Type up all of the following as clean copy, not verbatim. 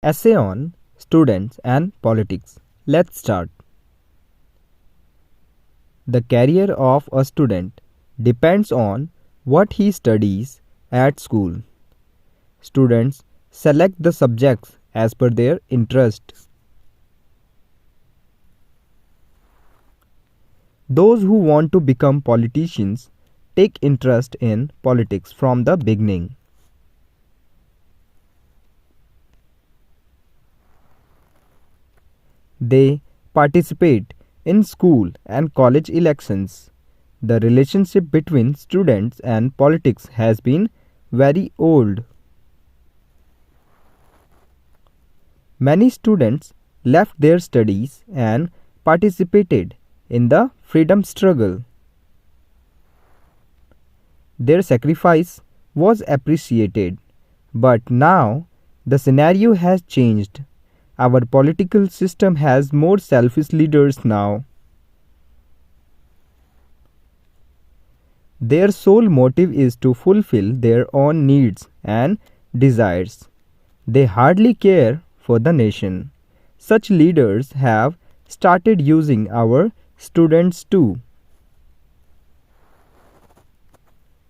Essay on Students and Politics. Let's start. The career of a student depends on what he studies at school. Students select the subjects as per their interest. Those who want to become politicians take interest in politics from the beginning. They participate in school and college elections. The relationship between students and politics has been very old. Many students left their studies and participated in the freedom struggle. Their sacrifice was appreciated, but now the scenario has changed. Our political system has more selfish leaders now. Their sole motive is to fulfill their own needs and desires. They hardly care for the nation. Such leaders have started using our students too.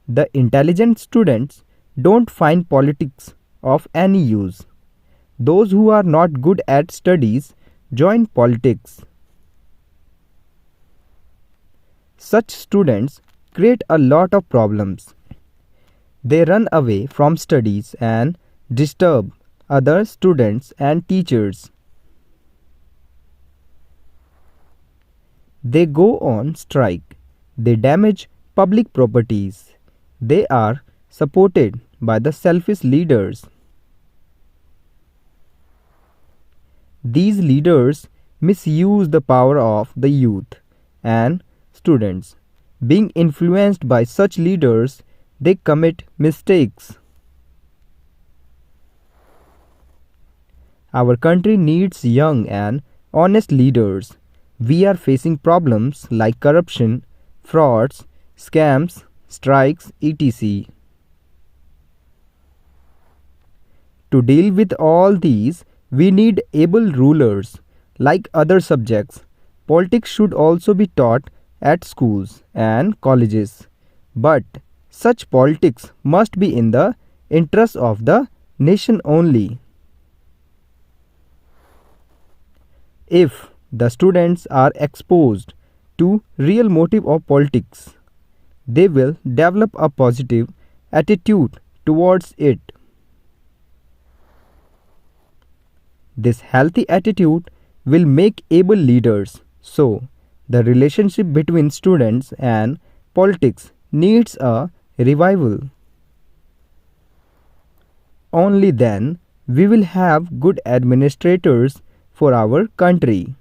The intelligent students don't find politics of any use. Those who are not good at studies join politics. Such students create a lot of problems. They run away from studies and disturb other students and teachers. They go on strike. They damage public properties. They are supported by the selfish leaders. These leaders misuse the power of the youth and students. Being influenced by such leaders, they commit mistakes. Our country needs young and honest leaders. We are facing problems like corruption, frauds, scams, strikes, etc. To deal with all these, we need able rulers. Like other subjects, politics should also be taught at schools and colleges. But such politics must be in the interest of the nation only. If the students are exposed to real motive of politics, they will develop a positive attitude towards it. This healthy attitude will make able leaders. So, the relationship between students and politics needs a revival. Only then we will have good administrators for our country.